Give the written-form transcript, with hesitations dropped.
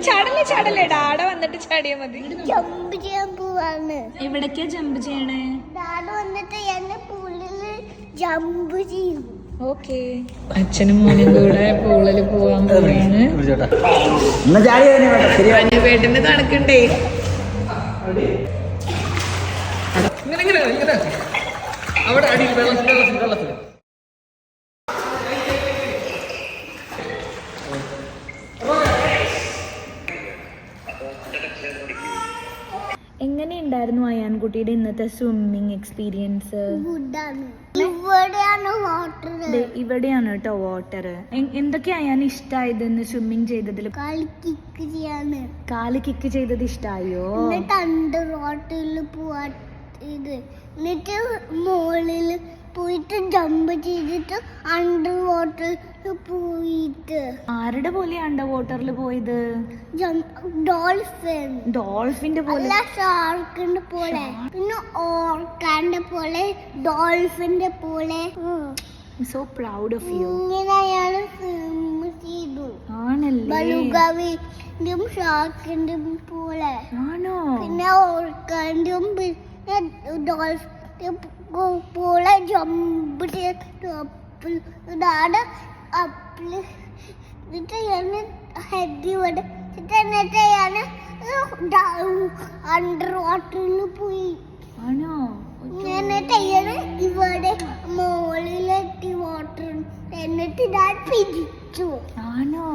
ചാടല്ലേ ചാടല്ലേ dada വന്നിട്ട് ചാടിയാ മതി. Jump ചെയ്യാൻ പോവാണ്. എവിടേക്കാ ജമ്പ് ചെയ്യണേ? ഡാഡ വന്നിട്ട് എന്നെ പൂളില് ജമ്പ് ചെയ്യും. ഓക്കെ, അച്ഛനും മോനും കൂടെ പൂളില് പോവാൻ പോവാണ്. അനുപേട്ടന് തണുക്കണ്ടേ? അവിടെ അടി വെള്ളത്തിൽ എങ്ങനെയുണ്ടായിരുന്നു അയാൻകുട്ടിയുടെ ഇന്നത്തെ സ്വിമ്മിങ് എക്സ്പീരിയൻസ്? ഇവിടെയാണ് കേട്ടോ വാട്ടർ. എന്തൊക്കെയാ അയാൻ ഇഷ്ടായതെന്ന് സ്വിമ്മിങ് ചെയ്തതിൽ? കാല് കിക്ക് ചെയ്തത് ഇഷ്ടായോ? അണ്ടർ വാട്ടറിൽ പോവാ എന്നിട്ട് മുകളിൽ പോയിട്ട് ജമ്പ് ചെയ്തിട്ട് അണ്ടർ വാട്ടറിൽ പോയിട്ട്. ആരുടെ പോലെ അണ്ടർ വാട്ടറിൽ പോയത്? ഡോൾഫിന്റെ പോലെ? ഷാർക്കിന്റെ പോലെ, പിന്നെ ഓർക്കാന്റെ പോലെ, ഡോൾഫിന്റെ പോലെ. So proud of you. ഇങ്ങനെയാണ് സ്വിം ചെയ്തു. ആണല്ലേ? ബലുഗാവിന്റെയും ഷാർക്കിന്റെയും പോലെ. ആണോ? പിന്നെ ഓർക്കാന്റെയും പിന്നെ ഡോൾഫിന്റെ പോലെ ജമ്പ് ചെയ്ത് ഇതാണ് അപ്പില് ഹെഡ് ഇവിടെ എന്നിട്ട് ഞാൻ അണ്ടർ വാട്ടറിൽ പോയി. ആണോ? എന്നിട്ട് ഇവിടെ മുകളിലെത്തി വാട്ടർ എന്നിട്ട് ഞാൻ പിടിച്ചു. ആണോ?